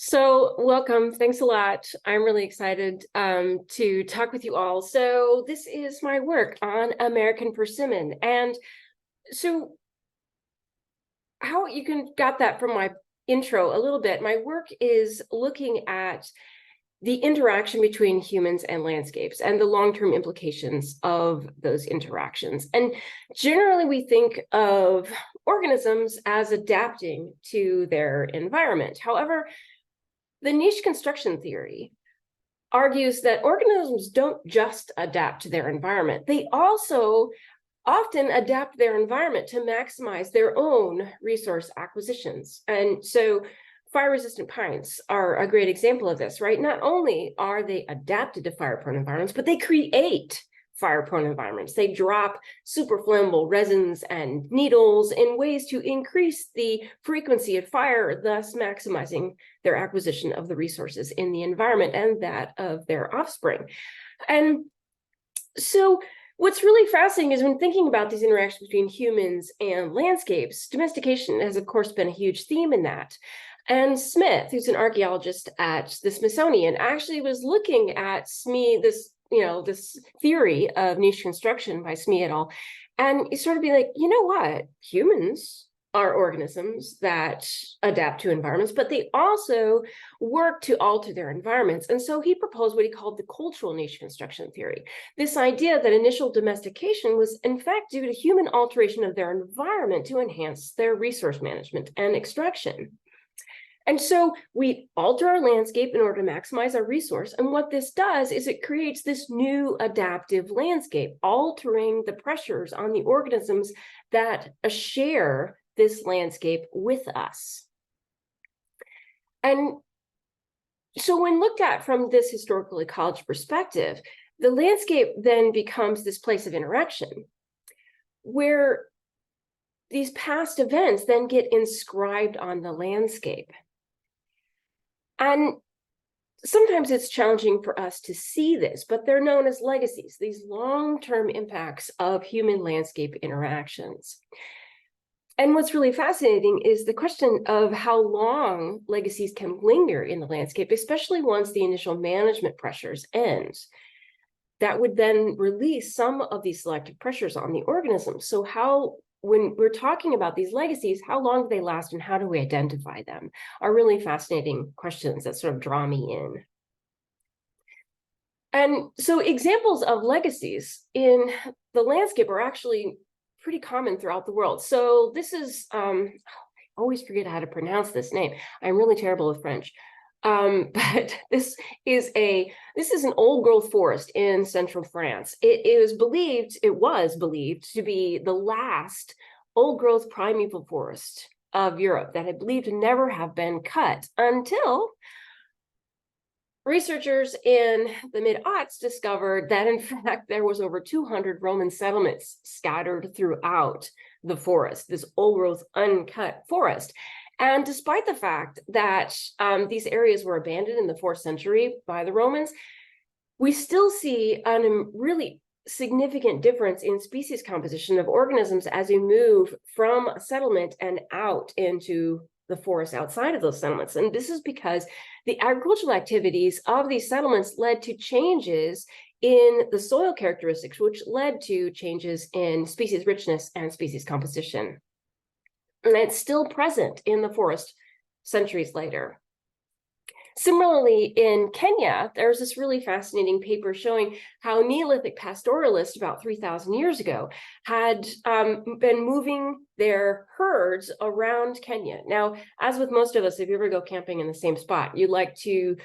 So welcome. Thanks a lot. I'm really excited to talk with you all. So this is my work on American persimmon. And so how you can got that from my intro a little bit. My work is looking at the interaction between humans and landscapes and the long-term implications of those interactions. And generally we think of organisms as adapting to their environment. However, the niche construction theory argues that organisms don't just adapt to their environment. They also often adapt their environment to maximize their own resource acquisitions. And so fire-resistant pines are a great example of this, right? Not only are they adapted to fire-prone environments, but they create fire-prone environments. They drop super flammable resins and needles in ways to increase the frequency of fire, thus maximizing their acquisition of the resources in the environment and that of their offspring. And so what's really fascinating is when thinking about these interactions between humans and landscapes, domestication has, of course, been a huge theme in that. And Smith, who's an archaeologist at the Smithsonian, actually was looking at this theory of niche construction by Smee et al. And he sort of be like, you know what? Humans are organisms that adapt to environments, but they also work to alter their environments. And so he proposed what he called the cultural niche construction theory. This idea that initial domestication was in fact due to human alteration of their environment to enhance their resource management and extraction. And so we alter our landscape in order to maximize our resource. And what this does is it creates this new adaptive landscape, altering the pressures on the organisms that share this landscape with us. And so when looked at from this historical ecology perspective, the landscape then becomes this place of interaction where these past events then get inscribed on the landscape. And sometimes it's challenging for us to see this, but they're known as legacies, these long-term impacts of human landscape interactions. And what's really fascinating is the question of how long legacies can linger in the landscape, especially once the initial management pressures end. That would then release some of these selective pressures on the organism. So when we're talking about these legacies, how long do they last and how do we identify them are really fascinating questions that sort of draw me in. And so examples of legacies in the landscape are actually pretty common throughout the world. So this is, I always forget how to pronounce this name. I'm really terrible with French. But this is an old growth forest in central France. It was believed to be the last old growth primeval forest of Europe that had believed to never have been cut until researchers in the mid-aughts discovered that in fact there was over 200 Roman settlements scattered throughout the forest, this old growth uncut forest. And despite the fact that these areas were abandoned in the 4th century by the Romans, we still see a really significant difference in species composition of organisms as we move from a settlement and out into the forest outside of those settlements. And this is because the agricultural activities of these settlements led to changes in the soil characteristics, which led to changes in species richness and species composition. And it's still present in the forest centuries later. Similarly, in Kenya, there's this really fascinating paper showing how Neolithic pastoralists about 3,000 years ago had been moving their herds around Kenya. Now, as with most of us, if you ever go camping in the same spot, you like to,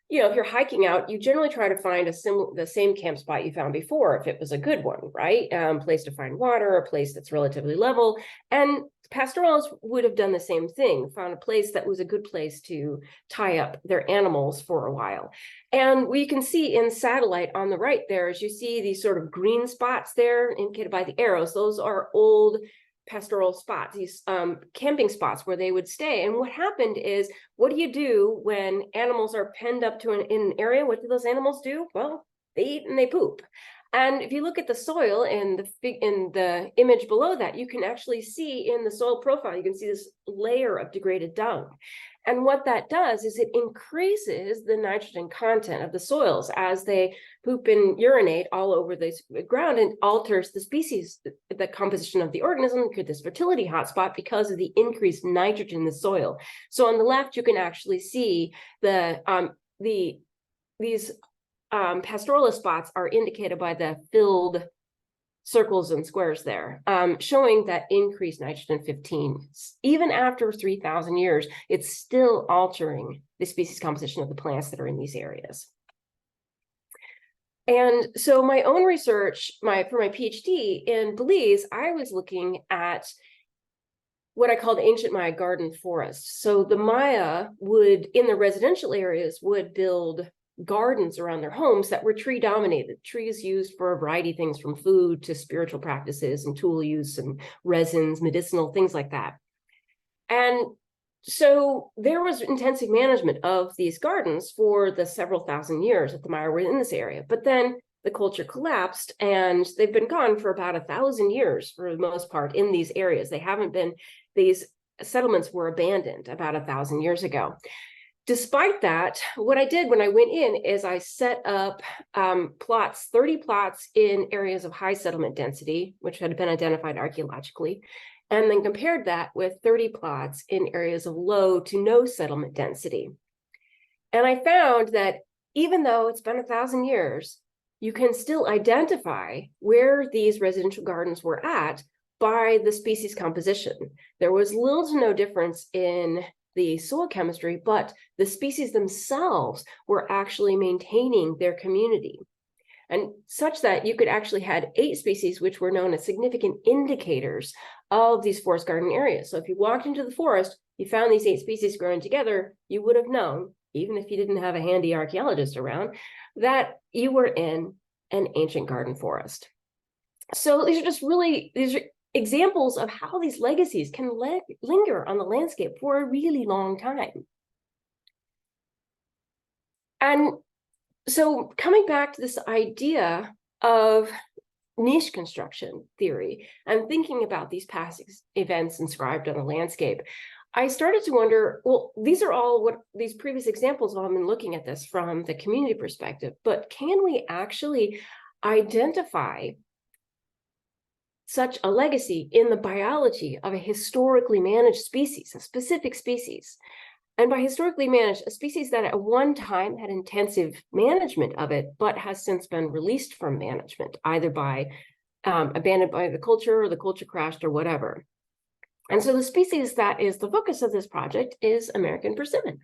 if you're hiking out, you generally try to find the same camp spot you found before, if it was a good one, right? Place to find water, a place that's relatively level. And pastoralists would have done the same thing, found a place that was a good place to tie up their animals for a while. And we can see in satellite on the right there, as you see these sort of green spots there indicated by the arrows, those are old pastoral spots, these camping spots where they would stay. And what happened is, what do you do when animals are penned up to in an area? What do those animals do? Well, they eat and they poop. And if you look at the soil in the image below that, you can actually see in the soil profile, you can see this layer of degraded dung. And what that does is it increases the nitrogen content of the soils as they poop and urinate all over the ground, and alters the species, the composition of the organism, create this fertility hotspot because of the increased nitrogen in the soil. So on the left, you can actually see these pastoralist spots are indicated by the filled circles and squares there, showing that increased nitrogen 15. Even after 3,000 years, it's still altering the species composition of the plants that are in these areas. And so my own research, for my PhD in Belize, I was looking at what I call the ancient Maya garden forest. So the Maya would, in the residential areas, would build gardens around their homes that were tree dominated, trees used for a variety of things, from food to spiritual practices and tool use and resins, medicinal, things like that. And so there was intensive management of these gardens for the several thousand years that the Maya were in this area. But then the culture collapsed, and they've been gone for about 1,000 years for the most part in these areas. They haven't been, these settlements were abandoned about 1,000 years ago. Despite that, what I did when I went in is I set up plots, 30 plots in areas of high settlement density, which had been identified archaeologically, and then compared that with 30 plots in areas of low to no settlement density. And I found that even though it's been 1,000 years, you can still identify where these residential gardens were at by the species composition. There was little to no difference in the soil chemistry, but the species themselves were actually maintaining their community. And such that you could actually had 8 species, which were known as significant indicators of these forest garden areas. So if you walked into the forest, you found these 8 species growing together, you would have known, even if you didn't have a handy archaeologist around, that you were in an ancient garden forest. So these are examples of how these legacies can linger on the landscape for a really long time. And so coming back to this idea of niche construction theory and thinking about these past events inscribed on the landscape, I started to wonder, well, these are all what these previous examples have all been looking at this from the community perspective, but can we actually identify such a legacy in the biology of a historically managed species, a specific species? And by historically managed, a species that at one time had intensive management of it, but has since been released from management, either by abandoned by the culture, or the culture crashed, or whatever. And so the species that is the focus of this project is American persimmon.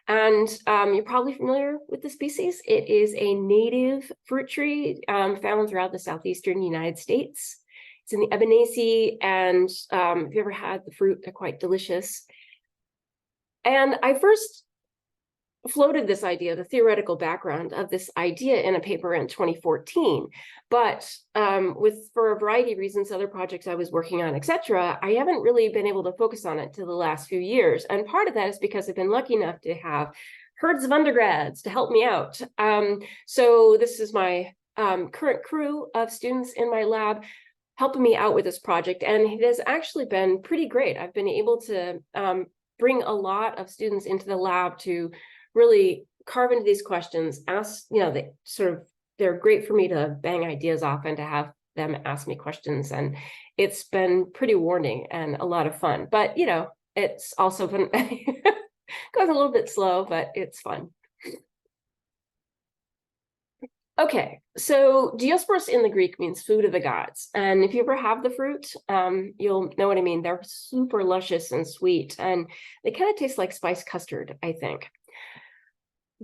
And you're probably familiar with the species. It is a native fruit tree found throughout the southeastern United States. It's in the Ebenaceae, and if you ever had the fruit, they're quite delicious. And I first floated this idea, the theoretical background of this idea, in a paper in 2014. But for a variety of reasons, other projects I was working on, etc., I haven't really been able to focus on it till the last few years. And part of that is because I've been lucky enough to have herds of undergrads to help me out. So this is my current crew of students in my lab helping me out with this project. And it has actually been pretty great. I've been able to bring a lot of students into the lab to really carve into these questions, ask, they're great for me to bang ideas off and to have them ask me questions. And it's been pretty rewarding and a lot of fun, but it's also been, goes a little bit slow, but it's fun. Okay, so Diosporos in the Greek means food of the gods. And if you ever have the fruit, you'll know what I mean. They're super luscious and sweet, and they kind of taste like spiced custard, I think.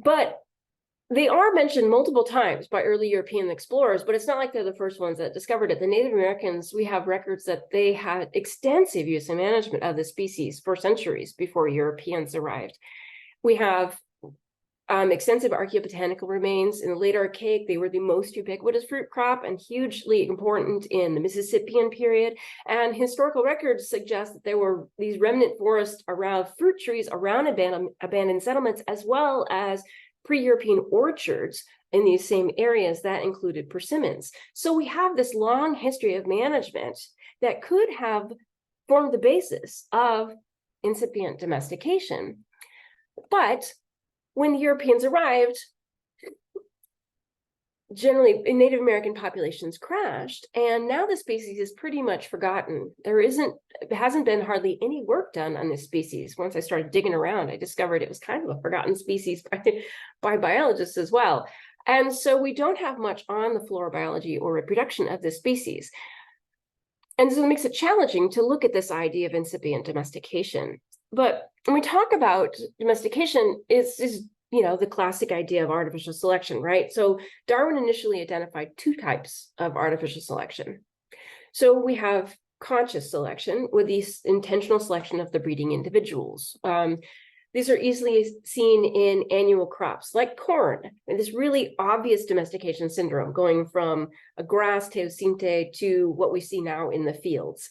But they are mentioned multiple times by early European explorers, but it's not like they're the first ones that discovered it. The Native Americans, we have records that they had extensive use and management of the species for centuries before Europeans arrived. We have extensive archaeobotanical remains. In the late Archaic, they were the most ubiquitous fruit crop and hugely important in the Mississippian period. And historical records suggest that there were these remnant forests around fruit trees around abandoned settlements, as well as pre-European orchards in these same areas that included persimmons. So we have this long history of management that could have formed the basis of incipient domestication. But when the Europeans arrived, generally Native American populations crashed, and now the species is pretty much forgotten. There hasn't been hardly any work done on this species. Once I started digging around, I discovered it was kind of a forgotten species by biologists as well. And so we don't have much on the florobiology or reproduction of this species. And so it makes it challenging to look at this idea of incipient domestication. But when we talk about domestication, is the classic idea of artificial selection, right? So Darwin initially identified two types of artificial selection. So we have conscious selection with the intentional selection of the breeding individuals. These are easily seen in annual crops like corn, and this really obvious domestication syndrome going from a grass teosinte to what we see now in the fields.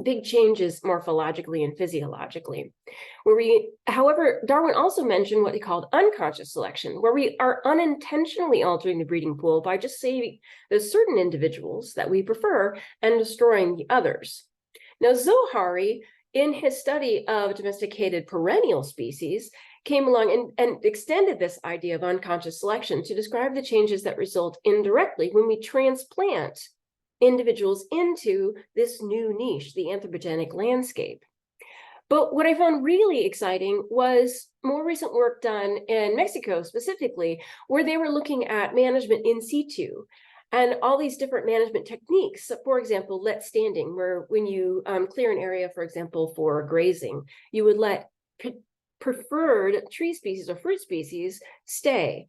Big changes morphologically and physiologically. However, Darwin also mentioned what he called unconscious selection, where we are unintentionally altering the breeding pool by just saving those certain individuals that we prefer and destroying the others. Now, Zohari, in his study of domesticated perennial species, came along and extended this idea of unconscious selection to describe the changes that result indirectly when we transplant individuals into this new niche, the anthropogenic landscape. But what I found really exciting was more recent work done in Mexico specifically, where they were looking at management in situ and all these different management techniques. For example, let standing, where when you clear an area, for example, for grazing, you would let preferred tree species or fruit species stay.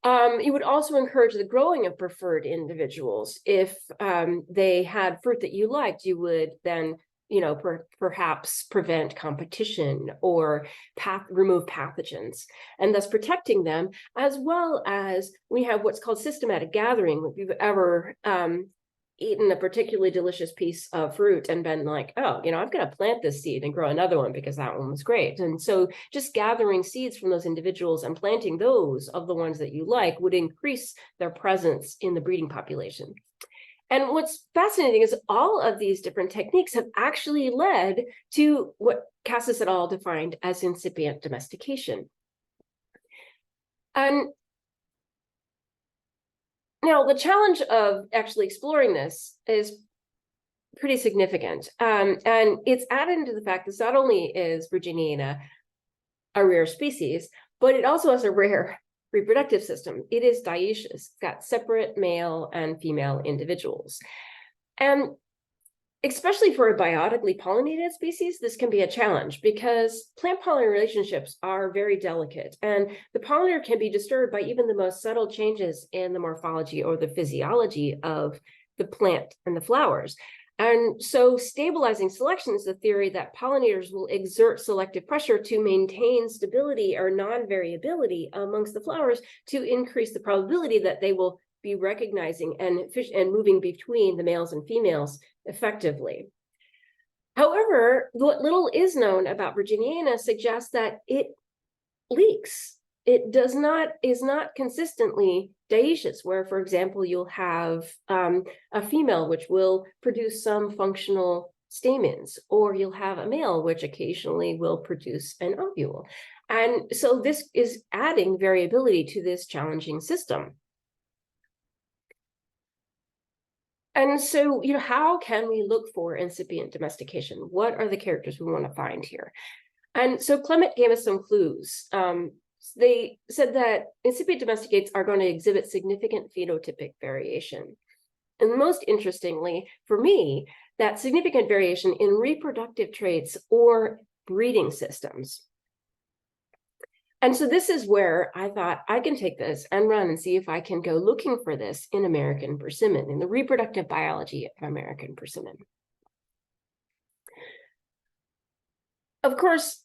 You would also encourage the growing of preferred individuals. If they had fruit that you liked, you would then, perhaps prevent competition or remove pathogens, and thus protecting them, as well as we have what's called systematic gathering. If you've ever eaten a particularly delicious piece of fruit and been like, oh, I'm going to plant this seed and grow another one because that one was great. And so just gathering seeds from those individuals and planting those of the ones that you like would increase their presence in the breeding population. And what's fascinating is all of these different techniques have actually led to what Cassis et al. Defined as incipient domestication. And now, the challenge of actually exploring this is pretty significant. And it's added into the fact that not only is Virginiana a rare species, but it also has a rare reproductive system. It is dioecious. It's got separate male and female individuals. And especially for a biotically pollinated species, this can be a challenge because plant-pollinator relationships are very delicate, and the pollinator can be disturbed by even the most subtle changes in the morphology or the physiology of the plant and the flowers. And so stabilizing selection is the theory that pollinators will exert selective pressure to maintain stability or non-variability amongst the flowers to increase the probability that they will be recognizing and moving between the males and females effectively. However, what little is known about Virginiana suggests that it leaks. It is not consistently dioecious, where, for example, you'll have a female which will produce some functional stamens, or you'll have a male which occasionally will produce an ovule. And so this is adding variability to this challenging system. And so, how can we look for incipient domestication? What are the characters we want to find here? And so Clement gave us some clues. They said that incipient domesticates are going to exhibit significant phenotypic variation. And most interestingly, for me, that significant variation in reproductive traits or breeding systems. And so this is where I thought I can take this and run and see if I can go looking for this in American persimmon, in the reproductive biology of American persimmon. Of course,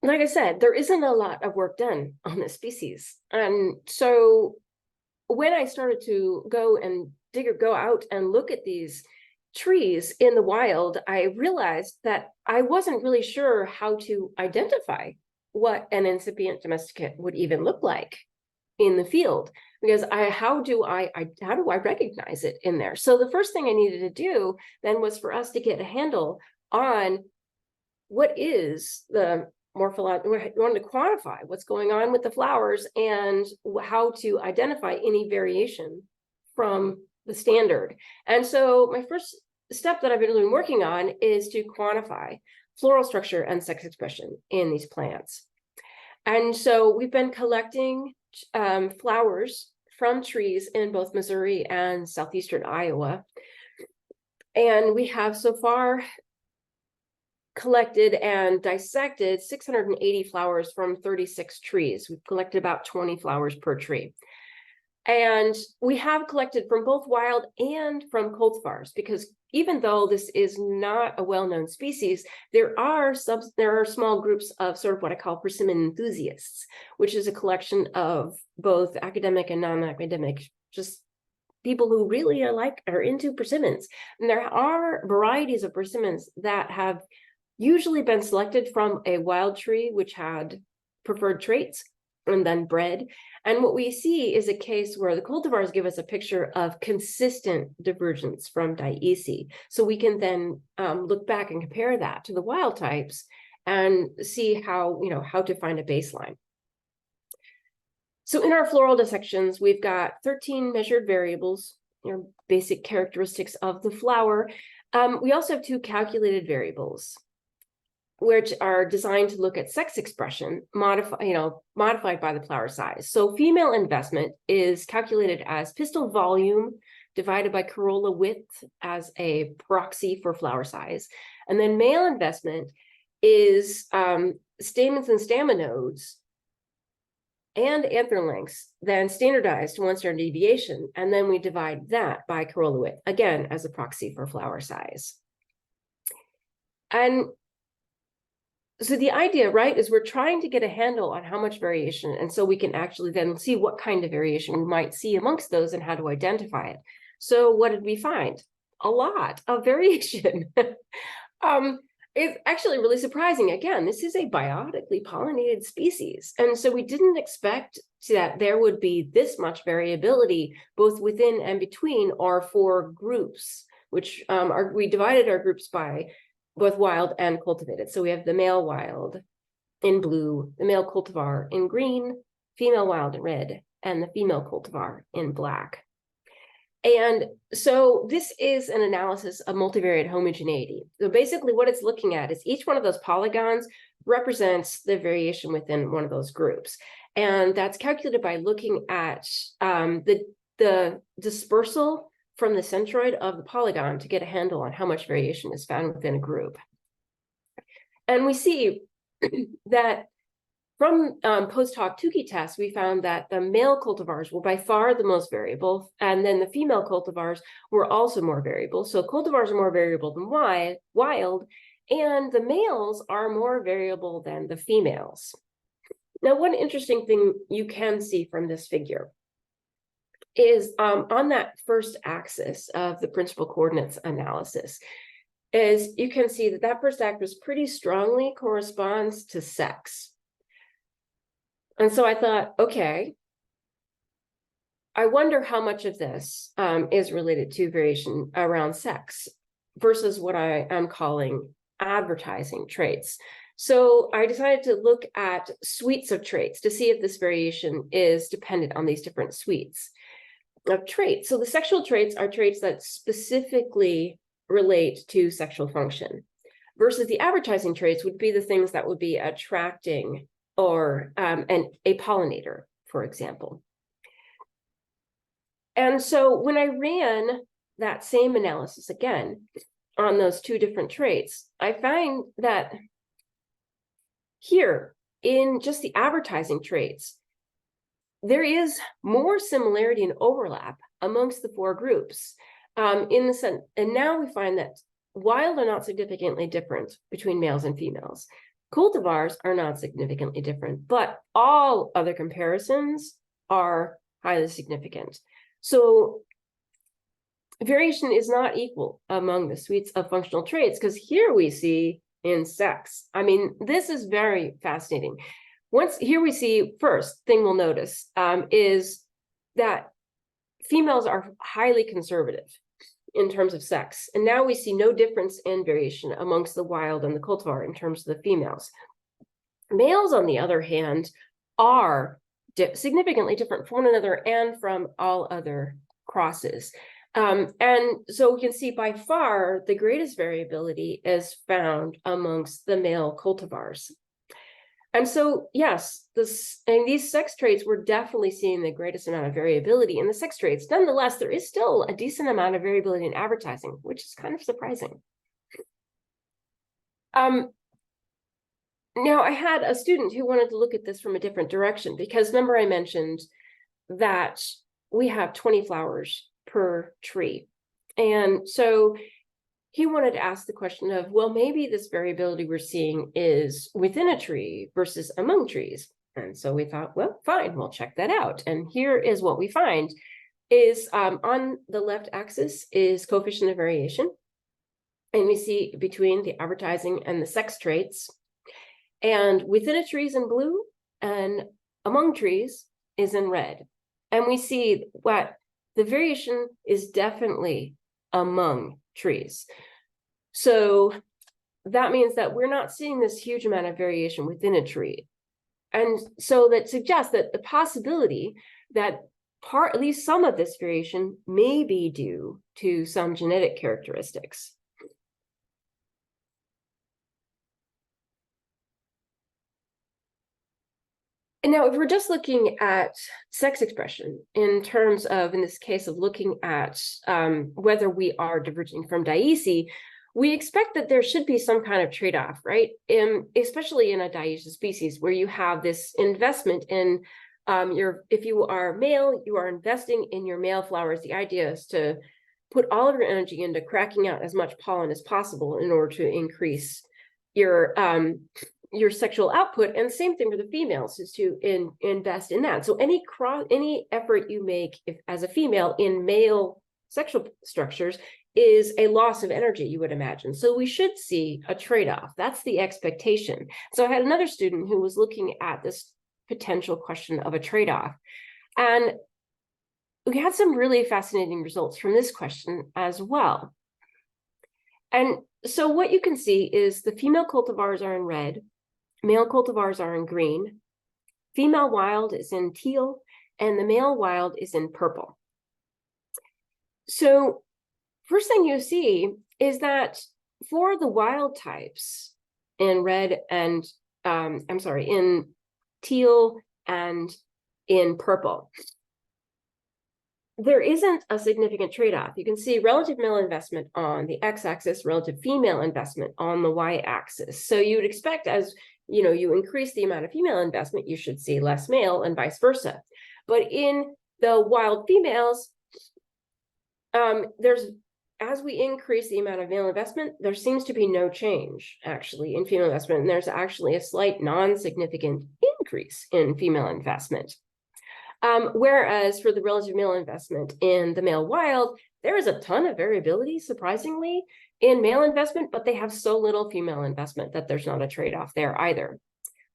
like I said, there isn't a lot of work done on this species. And so when I started to go out and look at these trees in the wild, I realized that I wasn't really sure how to identify what an incipient domesticate would even look like in the field, because how do I recognize it in there? So the first thing I needed to do then was for us to get a handle on what is the morphology. We wanted to quantify what's going on with the flowers and how to identify any variation from the standard. And so my first step that I've been really working on is to quantify floral structure and sex expression in these plants. And so we've been collecting flowers from trees in both Missouri and southeastern Iowa. And we have so far collected and dissected 680 flowers from 36 trees. We've collected about 20 flowers per tree. And we have collected from both wild and from cultivars, because even though this is not a well-known species, there are small groups of sort of what I call persimmon enthusiasts, which is a collection of both academic and non-academic, just people who really are into persimmons. And there are varieties of persimmons that have usually been selected from a wild tree which had preferred traits and then bred. And what we see is a case where the cultivars give us a picture of consistent divergence from dioecious. So we can then look back and compare that to the wild types and see how to find a baseline. So in our floral dissections, we've got 13 measured variables, basic characteristics of the flower. We also have 2 calculated variables, which are designed to look at sex expression modified by the flower size. So female investment is calculated as pistil volume divided by corolla width as a proxy for flower size. And then male investment is stamens and staminodes and anther lengths, then standardized to 1 standard deviation. And then we divide that by corolla width, again, as a proxy for flower size. And so the idea, right, is we're trying to get a handle on how much variation, and so we can actually then see what kind of variation we might see amongst those and how to identify it. So what did we find? A lot of variation. It's actually really surprising. Again, this is a biotically pollinated species, and so we didn't expect that there would be this much variability both within and between our 4 groups, which we divided our groups by both wild and cultivated. So we have the male wild in blue, the male cultivar in green, female wild in red, and the female cultivar in black. And so this is an analysis of multivariate homogeneity. So basically what it's looking at is each one of those polygons represents the variation within one of those groups. And that's calculated by looking at the dispersal from the centroid of the polygon to get a handle on how much variation is found within a group. And we see that from post hoc Tukey tests, we found that the male cultivars were by far the most variable, and then the female cultivars were also more variable. So cultivars are more variable than wild, and the males are more variable than the females. Now, one interesting thing you can see from this figure is on that first axis of the principal coordinates analysis, is you can see that first axis pretty strongly corresponds to sex. And so I thought, okay, I wonder how much of this is related to variation around sex versus what I am calling advertising traits. So I decided to look at suites of traits to see if this variation is dependent on these different suites of traits. So the sexual traits are traits that specifically relate to sexual function, versus the advertising traits would be the things that would be attracting or a pollinator, for example. And so when I ran that same analysis again on those 2 different traits, I find that here in just the advertising traits, there is more similarity and overlap amongst the 4 groups in the sense, and now we find that wild are not significantly different between males and females. Cultivars are not significantly different, but all other comparisons are highly significant. So variation is not equal among the suites of functional traits, because here we see in sex. I mean, this is very fascinating. here we see, first thing we'll notice is that females are highly conservative in terms of sex. And now we see no difference in variation amongst the wild and the cultivar in terms of the females. Males, on the other hand, are significantly different from one another and from all other crosses. And so we can see by far the greatest variability is found amongst the male cultivars. And so, yes, and these sex traits, we're definitely seeing the greatest amount of variability in the sex traits. Nonetheless, there is still a decent amount of variability in advertising, which is kind of surprising. Now, I had a student who wanted to look at this from a different direction, because remember I mentioned that we have 20 flowers per tree. And so he wanted to ask the question of, well, maybe this variability we're seeing is within a tree versus among trees. And so we thought, well, fine, we'll check that out. And here is what we find is on the left axis is coefficient of variation. And we see between the advertising and the sex traits. And within a tree is in blue, and among trees is in red. And we see what the variation is definitely among trees. So that means that we're not seeing this huge amount of variation within a tree. And so that suggests that the possibility that at least some of this variation may be due to some genetic characteristics. And now, if we're just looking at sex expression in terms of, in this case, of looking at whether we are diverging from dioecious, we expect that there should be some kind of trade-off, right? Especially in a dioecious species where you have this investment in if you are male, you are investing in your male flowers. The idea is to put all of your energy into cracking out as much pollen as possible in order to increase your sexual output. And same thing for the females, is to invest in that. So any effort you make as a female in male sexual structures is a loss of energy, you would imagine. So we should see a trade-off. That's the expectation. So I had another student who was looking at this potential question of a trade-off. And we had some really fascinating results from this question as well. And so what you can see is the female cultivars are in red, male cultivars are in green, female wild is in teal, and the male wild is in purple. So first thing you see is that for the wild types in red and, in teal and in purple, there isn't a significant trade-off. You can see relative male investment on the x-axis, relative female investment on the y-axis. So you would expect, as you increase the amount of female investment, you should see less male and vice versa. But in the wild females, as we increase the amount of male investment, there seems to be no change actually in female investment. And there's actually a slight non-significant increase in female investment. Whereas for the relative male investment in the male wild, there is a ton of variability, surprisingly, in male investment, but they have so little female investment that there's not a trade-off there either.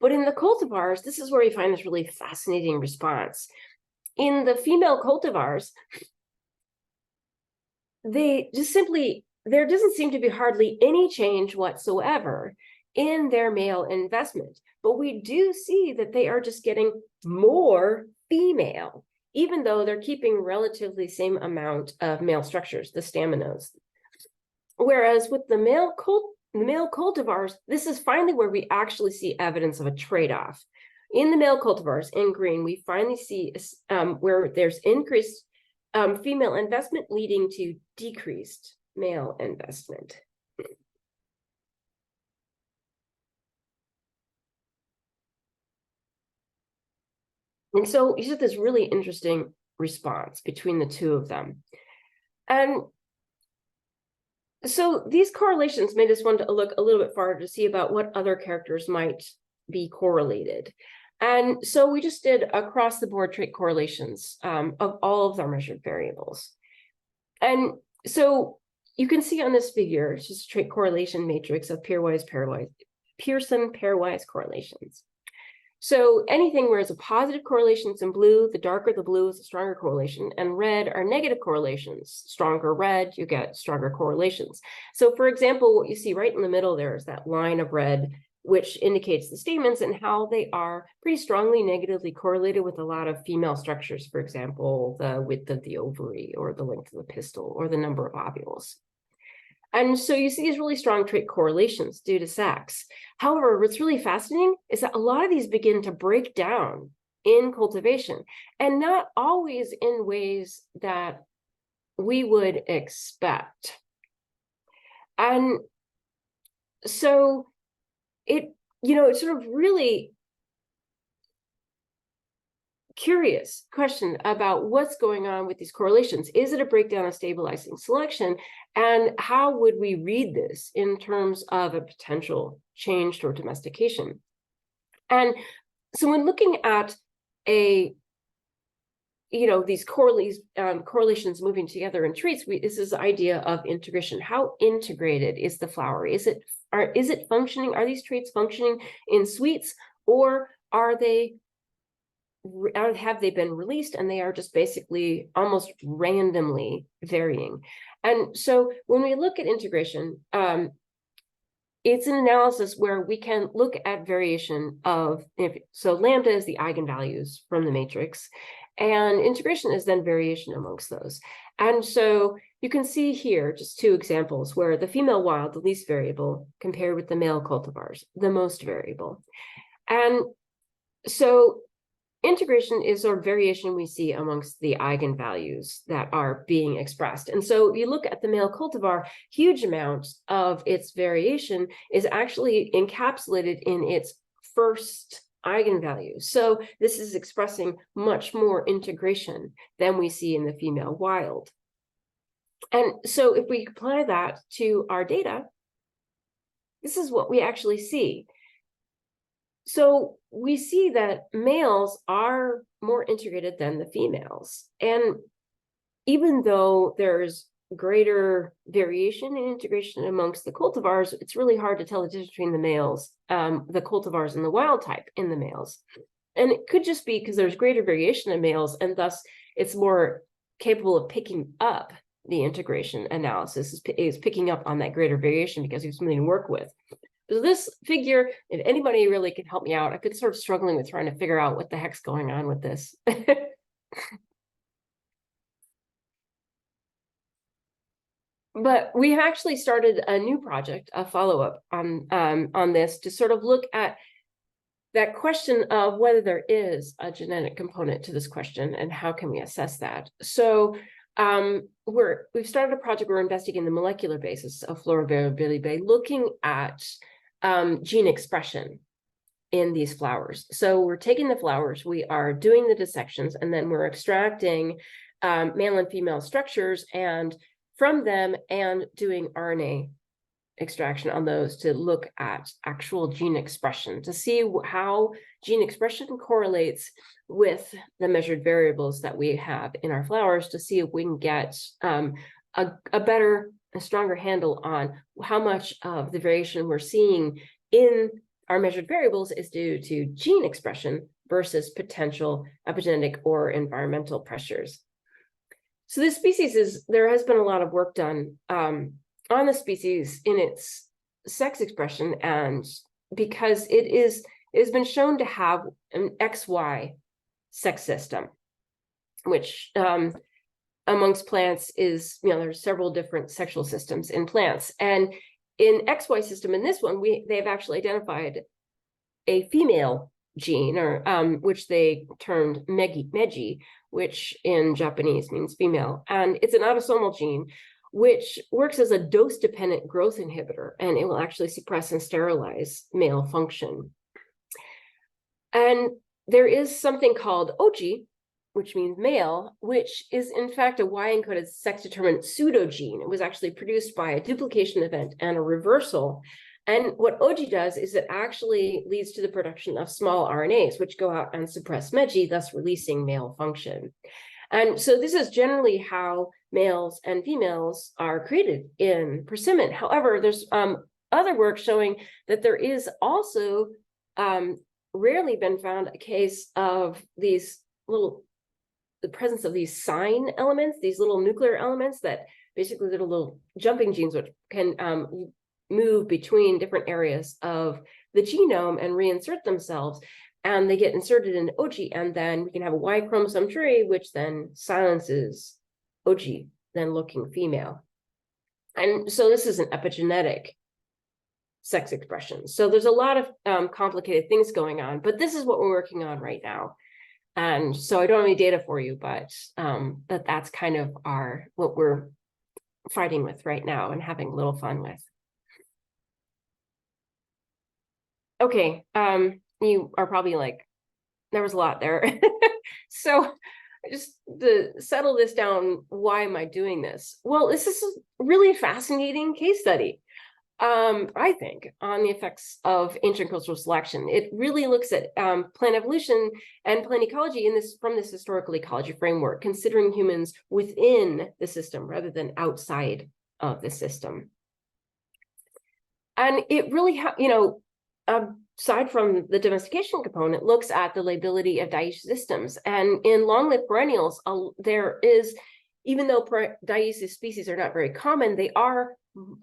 But in the cultivars, this is where we find this really fascinating response. In the female cultivars, there doesn't seem to be hardly any change whatsoever in their male investment. But we do see that they are just getting more female, even though they're keeping relatively the same amount of male structures, the staminodes. Whereas with the male cultivars, this is finally where we actually see evidence of a trade-off. In the male cultivars, in green, we finally see where there's increased female investment leading to decreased male investment. And so you get this really interesting response between the two of them. And so these correlations made us want to look a little bit farther to see about what other characters might be correlated. And so we just did across the board trait correlations of all of our measured variables. And so you can see on this figure, it's just a trait correlation matrix of Pearson pairwise correlations. So anything where it's a positive correlation is in blue, the darker the blue is a stronger correlation, and red are negative correlations. Stronger red, you get stronger correlations. So for example, what you see right in the middle there is that line of red, which indicates the stamens and how they are pretty strongly negatively correlated with a lot of female structures, for example, the width of the ovary or the length of the pistil or the number of ovules. And so you see these really strong trait correlations due to sex. However, what's really fascinating is that a lot of these begin to break down in cultivation, and not always in ways that we would expect. And so it's sort of really curious question about what's going on with these correlations. Is it a breakdown of stabilizing selection? And how would we read this in terms of a potential change toward domestication? And so when looking at these correlations moving together in traits, this is the idea of integration. How integrated is the flower? Is it functioning? Are these traits functioning in suites, or have they been released and they are just basically almost randomly varying? And so when we look at integration, it's an analysis where we can look at variation so lambda is the eigenvalues from the matrix, and integration is then variation amongst those. And so you can see here just two examples where the female wild, the least variable, compared with the male cultivars, the most variable. And so integration is sort of variation we see amongst the eigenvalues that are being expressed. And so if you look at the male cultivar, huge amounts of its variation is actually encapsulated in its first eigenvalue. So this is expressing much more integration than we see in the female wild. And so if we apply that to our data, this is what we actually see. So we see that males are more integrated than the females. And even though there's greater variation in integration amongst the cultivars, it's really hard to tell the difference between the males, the cultivars and the wild type in the males. And it could just be because there's greater variation in males, and thus it's more capable of picking up the integration analysis, is picking up on that greater variation because we have something to work with. So this figure, if anybody really can help me out, I've been sort of struggling with trying to figure out what the heck's going on with this. But we have actually started a new project, a follow-up on this, to sort of look at that question of whether there is a genetic component to this question and how can we assess that. So we've started a project where we're investigating the molecular basis of floral variability by looking at gene expression in these flowers. So we're taking the flowers, we are doing the dissections, and then we're extracting male and female structures and from them and doing RNA extraction on those to look at actual gene expression, to see how gene expression correlates with the measured variables that we have in our flowers, to see if we can get a stronger handle on how much of the variation we're seeing in our measured variables is due to gene expression versus potential epigenetic or environmental pressures. So this species there has been a lot of work done on the species in its sex expression, and because it has been shown to have an XY sex system, which amongst plants is, there's several different sexual systems in plants. And in XY system, in this one, they've actually identified a female gene, or which they termed meji, which in Japanese means female. And it's an autosomal gene, which works as a dose-dependent growth inhibitor, and it will actually suppress and sterilize male function. And there is something called oji, which means male, which is in fact a Y-encoded sex-determinant pseudogene. It was actually produced by a duplication event and a reversal. And what oji does is it actually leads to the production of small RNAs, which go out and suppress meji, thus releasing male function. And so this is generally how males and females are created in persimmon. However, there's other work showing that there is also rarely been found a case of these the presence of these sign elements, these little nuclear elements that basically little jumping genes, which can move between different areas of the genome and reinsert themselves. And they get inserted in OG, and then we can have a Y chromosome tree, which then silences OG, then looking female. And so this is an epigenetic sex expression. So there's a lot of complicated things going on, but this is what we're working on right now. And so I don't have any data for you, but that's kind of what we're fighting with right now and having a little fun with. Okay, you are probably like, there was a lot there. So just to settle this down, why am I doing this? Well, this is a really fascinating case study, I think, on the effects of ancient cultural selection. It really looks at plant evolution and plant ecology from this historical ecology framework, considering humans within the system rather than outside of the system. And it really, aside from the domestication component, looks at the lability of dioecious systems. And in long-lived perennials, there is, even though dioecious species are not very common, they are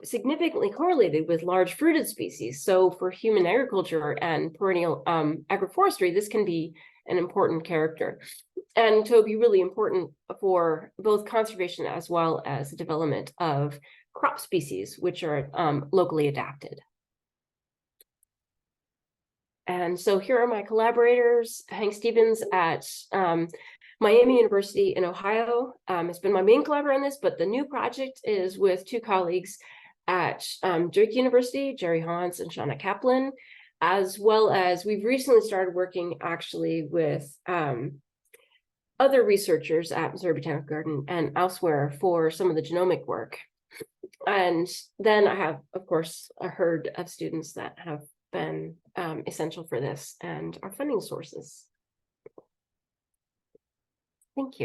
significantly correlated with large fruited species. So for human agriculture and perennial agroforestry, this can be an important character. And so it'd be really important for both conservation as well as the development of crop species, which are locally adapted. And so here are my collaborators. Hank Stevens at Miami University in Ohio has been my main collaborator on this, but the new project is with two colleagues at Duke University, Jerry Hans and Shauna Kaplan, as well as we've recently started working actually with other researchers at Missouri Botanical Garden and elsewhere for some of the genomic work. And then I have, of course, a herd of students that have been essential for this and our funding sources. Thank you.